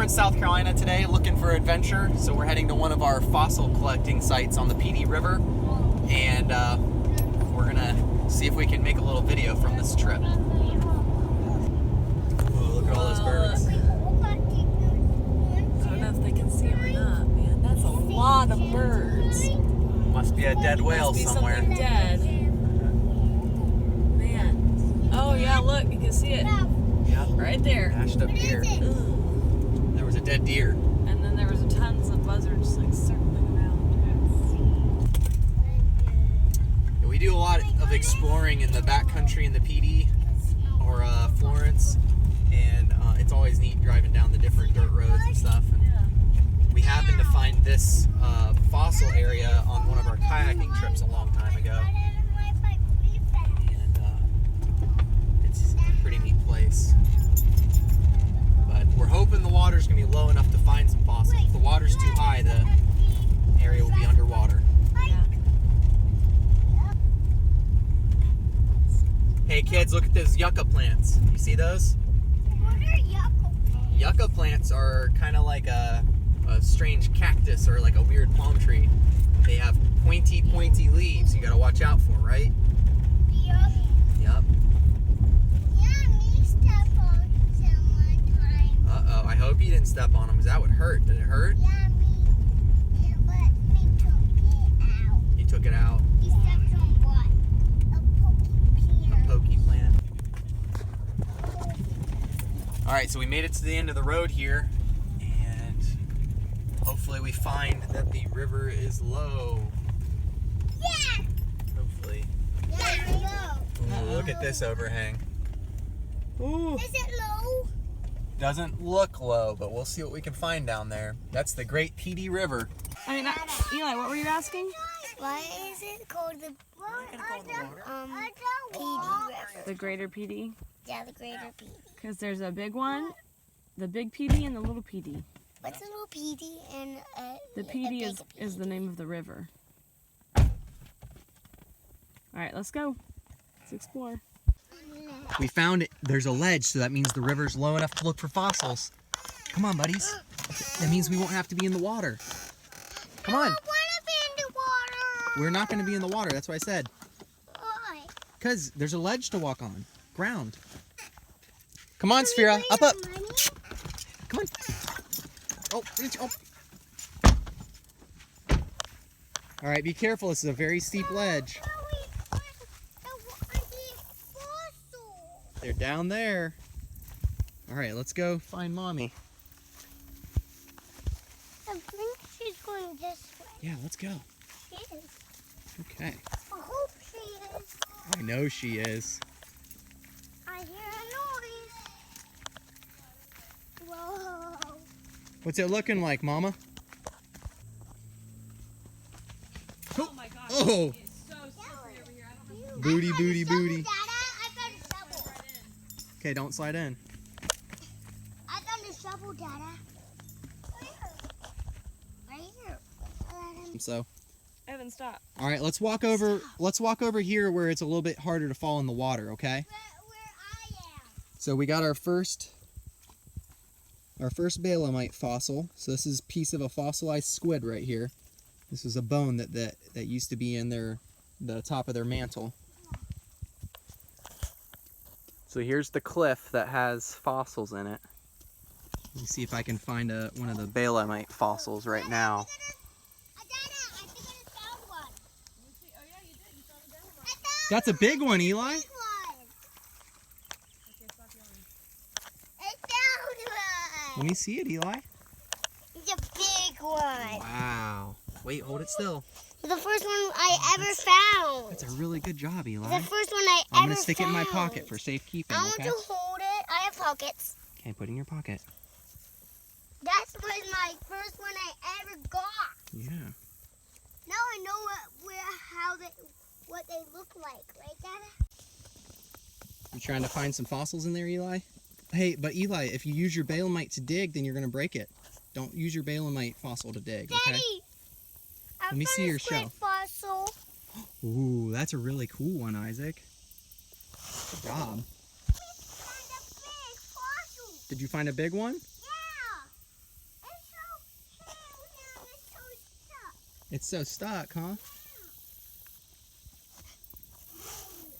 in South Carolina today looking for adventure, so we're heading to one of our fossil collecting sites on the PD River, and we're gonna see if we can make a little video from this trip. Whoa, look at all those birds. I don't know if they can see them or not, man. That's a lot of birds. Must be a dead whale Must be somewhere. Something dead. Man. Oh yeah, look, you can see it. Yeah, Right there. dashed up deer. Ooh. There was a dead deer. And then there was tons of buzzards like circling around. We do a lot of exploring in the backcountry in the PD or Florence, and it's always neat driving down the different dirt roads and stuff. And we happened to find this fossil area on one of our kayaking trips a long time ago, and it's a pretty neat place. But we're hoping the water's gonna be low enough to find some fossils. If the water's too high, the area will be underwater. Hey kids, look at those yucca plants. You see those? What are yucca plants? Yucca plants are kind of like a strange cactus or like a weird palm tree. They have pointy leaves you gotta watch out for, right? Yup. Yep. Yeah, me step on some one time. Uh-oh, I hope you didn't step on them, because that would hurt. Did it hurt? Yeah, me. Yeah, but me took it out. You took it out. You stepped on what? A pokey plant. Pokey plant. Alright, so we made it to the end of the road here, and hopefully we find that the river is low. Yeah! Hopefully. Yeah, low. Ooh, look at this overhang. Ooh. Is it low? Doesn't look low, but we'll see what we can find down there. That's the Great PD River. I mean, Eli, what were you asking? Why is it called the PD River? The Greater PD? Yeah, the Greater PD. Because there's a big one, the big PD, and the little PD. What's a little PD and The PD big is the name of the river. Alright, let's go. Let's explore. We found it. There's a ledge, so that means the river's low enough to look for fossils. Come on, buddies. That means we won't have to be in the water. Come on. I want to be in the water. We're not going to be in the water. That's what I said. Why? Because there's a ledge to walk on. Ground. Come on, Sphera. Up, up. Come on. Oh, reach. Oh. All right, be careful. This is a very steep ledge. They're down there. All right, let's go find Mommy. I think she's going this way. Yeah, let's go. She is. Okay. I hope she is. I know she is. I hear a noise. Whoa. What's it looking like, Mama? Oh my gosh. Oh! It's so slippery over here. I don't know. Booty, booty, booty. Dada, I found a shovel. Okay, don't slide in. I found a shovel, Dada. Right here. So, Evan, stop. all right, let's walk over. Let's walk over here where it's a little bit harder to fall in the water. Okay. Where I am. So we got our first Belemnite fossil. So this is a piece of a fossilized squid right here. This is a bone that used to be in the top of their mantle. So here's the cliff that has fossils in it. Let me see if I can find one of the Belemnite fossils right now. Dada, I think I found one. Oh yeah, you did. You saw the devil. That's a big one, Eli. Big one. I found one. Let me see it, Eli. It's a big one. Wow. Wait, hold it still. The first one I ever found. That's a really good job, Eli. The first one I I'm ever gonna stick it in my found. pocket for safekeeping, I want okay? to hold it. I have pockets. Okay, put it in your pocket. That was my first one I ever got. Yeah. Now I know what they look like, right, Dada? You trying to find some fossils in there, Eli? Hey, but Eli, if you use your Belemnite to dig, then you're gonna break it. Don't use your Belemnite fossil to dig, okay? Daddy, Let me see your squid show. fossil. Ooh, that's a really cool one, Isaac. Good job. We found a big fossil. Did you find a big one? Yeah. It's so stuck, huh?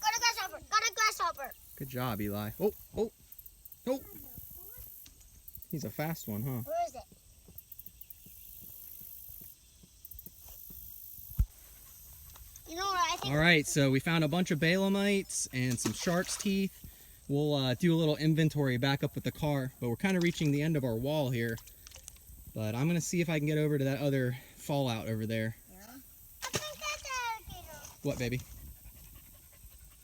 Got a grasshopper. Got a grasshopper. Good job, Eli. Oh, oh, oh. He's a fast one, huh? Where is it? You know what I think? All right, so we found a bunch of Balamites and some shark's teeth. We'll do a little inventory back up with the car, but we're kind of reaching the end of our wall here. But I'm gonna see if I can get over to that other fallout over there. Yeah? I think that's an alligator. What, baby?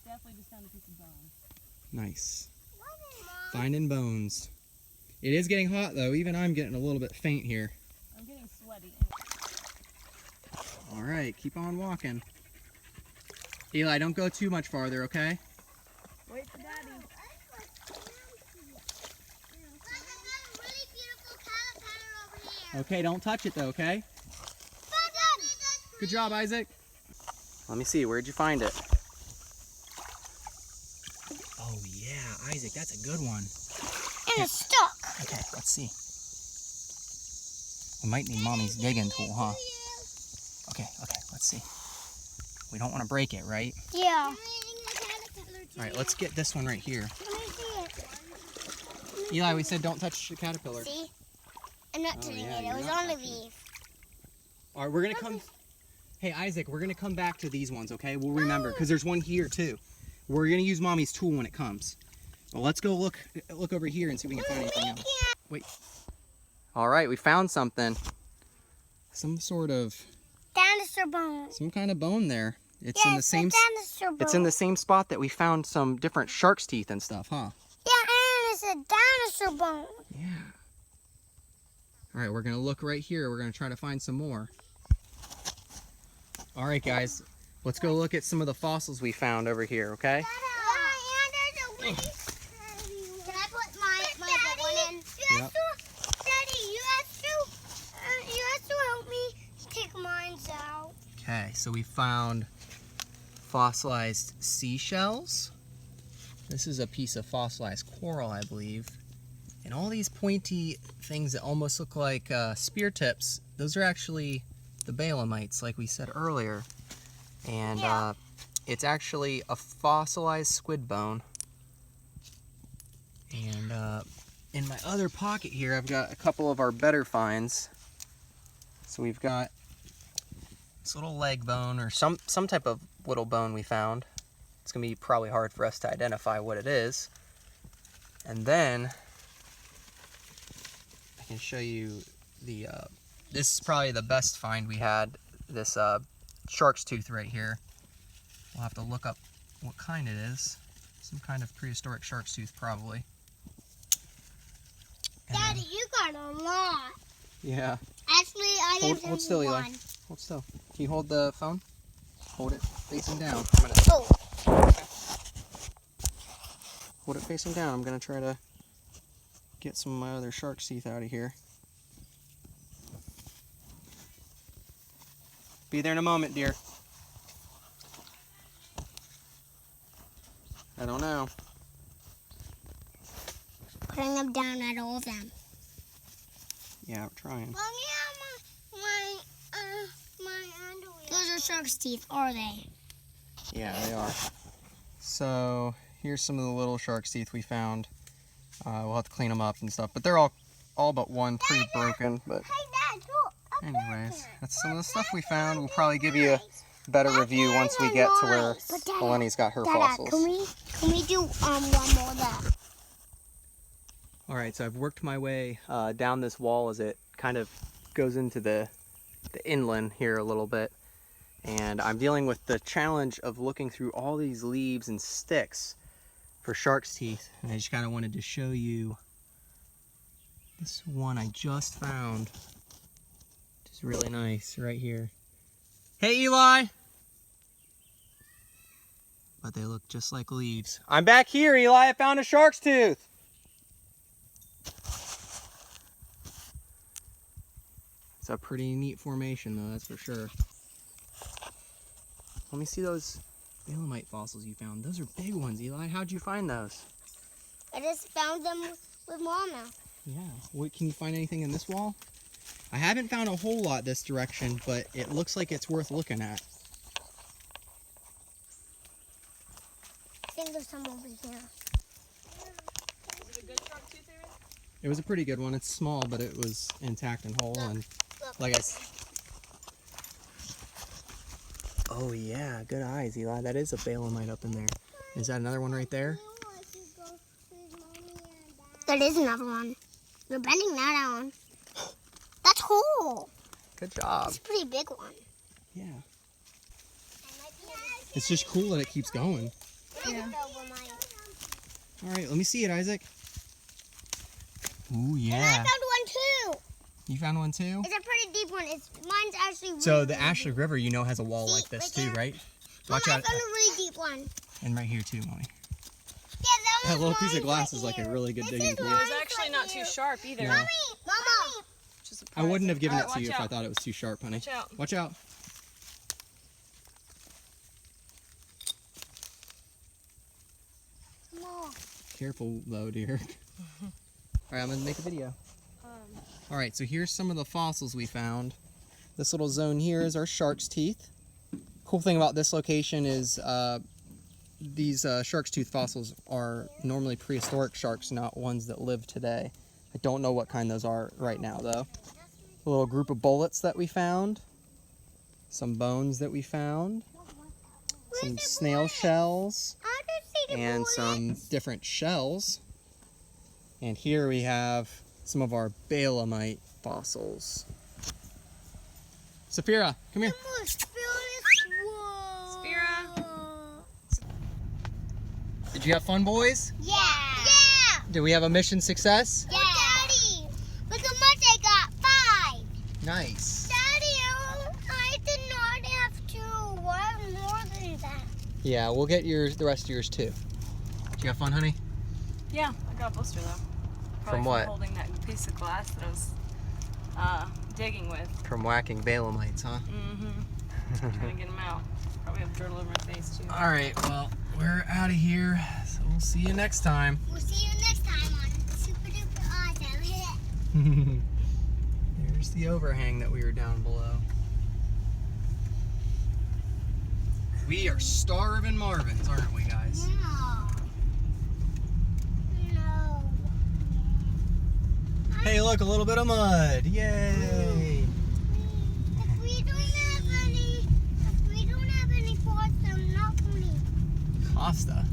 Definitely just found a piece of bone. Nice. What is Mom? Finding bones. It is getting hot though. Even I'm getting a little bit faint here. I'm getting sweaty. All right, keep on walking. Eli, don't go too much farther, okay? Wait for Daddy. Okay, don't touch it though, okay? Good job, Isaac. Let me see, where'd you find it? Oh yeah, Isaac, that's a good one. And it's stuck. Okay, let's see. We might need Mommy's digging tool, huh? Okay, let's see. We don't want to break it, right? Yeah. All right, let's get this one right here. Let me see it. Eli, we said don't touch the caterpillar. See? I'm not touching yeah, it. you're It was not on the touching it. leaf. All right, we're gonna come. Hey, Isaac, we're gonna come back to these ones, okay? We'll remember, because there's one here too. We're gonna use Mommy's tool when it comes. Well, let's go look over here and see if we can find anything else. Wait. All right, we found something. Some sort of, Dinosaur bone. some kind of bone there. It's Yeah, in the it's same. a dinosaur bone. It's in the same spot that we found some different shark's teeth and stuff, huh? Yeah, and it's a dinosaur bone. Yeah. All right, we're gonna look right here. We're gonna try to find some more. All right, guys, let's go look at some of the fossils we found over here, okay? Can I put my big one in? Yep. Daddy, you have to help me take mine out. Okay, so we found fossilized seashells. This is a piece of fossilized coral, I believe. And all these pointy things that almost look like spear tips, those are actually the Balamites, like we said earlier. And Yeah. it's actually a fossilized squid bone. And in my other pocket here, I've got a couple of our better finds. So we've got this little leg bone, or some type of little bone we found. It's gonna be probably hard for us to identify what it is. And then I can show you the, this is probably the best find we had, this shark's tooth right here. We'll have to look up what kind it is. Some kind of prehistoric shark's tooth, probably. And Daddy, then- you got a lot. yeah. Actually, I Hold have still, Eli. one. Hold still. Can you hold the phone? Hold it facing down. Oh. Hold it facing down. I'm gonna try to get some of my other shark's teeth out of here. Be there in a moment, dear. I don't know. Putting them down at all of them. Yeah, we're trying. Well, yeah, my underwear. Those are shark's teeth, are they? Yeah, they are. So here's some of the little shark's teeth we found. We'll have to clean them up and stuff, but they're all but one pretty broken. But Hey, Dad, look. anyways, that's some of the stuff we found. We'll probably give you a better review once we get to where But Dada, Eleni's got her Dada, fossils. can we do one more there? All right, so I've worked my way down this wall as it kind of goes into the inland here a little bit. And I'm dealing with the challenge of looking through all these leaves and sticks for shark's teeth. And I just kind of wanted to show you this one I just found. Just really nice right here. Hey, Eli! But they look just like leaves. I'm back here, Eli. I found a shark's tooth. It's a pretty neat formation, though, that's for sure. Let me see those Balamite fossils you found. Those are big ones, Eli. How'd you find those? I just found them with Mama. Yeah. What, can you find anything in this wall? I haven't found a whole lot this direction, but it looks like it's worth looking at. I think there's some over here. Was it a good shark tooth there? It was a pretty good one. It's small, but it was intact and whole. And Look. like I Oh yeah, good eyes, Eli. That is a Balamite up in there. Is that another one right there? That is another one. You're bending that one. That's whole. Good job. It's a pretty big one. Yeah. It's just cool that it keeps going. Yeah. All right, let me see it, Isaac. Ooh, And I yeah. found one too. You found one too? It's a pretty deep one. Mine's actually really, So the really Ashley deep. River, you know, has a wall See, like this right too, there? right? Mom, Watch I out. found a really deep one. And right here too, Mommy. Yeah, that That little piece of one's glass right is like a here. really good This digging is tool. It was mine's actually right not here. too sharp either. Yeah. Mama. Which is I wouldn't have given it Alright, to you watch if I out. thought it was too sharp, honey. Watch out. Watch out. Mom. Careful though, dear. All right, I'm gonna make a video. All right, so here's some of the fossils we found. This little zone here is our shark's teeth. Cool thing about this location is these shark's tooth fossils are normally prehistoric sharks, not ones that live today. I don't know what kind those are right now though. A little group of bullets that we found. Some bones that we found. Some snail shells. I just see the And some different shells. And here we have some of our Balamite fossils. Saphira, come here. Saphira. Did you have fun, boys? Yeah. Yeah. Did we have a mission success? Yeah. Daddy, look how much I got. 5. Nice. Daddy, I did not have to. What more than that? Yeah, we'll get yours, the rest of yours too. Did you have fun, honey? Yeah, I got a blister though. Probably From what? Holding that piece of glass that I was digging with. From whacking Balamites, huh? Mm-hmm. Trying to get them out. Probably have dirt all over my face too. All right, well, we're out of here, so we'll see you next time. We'll see you next time on Super Duper Awesome. There's the overhang that we were down below. We are starving Marvins, aren't we, guys? No. No. Hey, look, a little bit of mud. Yay! If we don't have any pasta, I'm not going to eat. Pasta.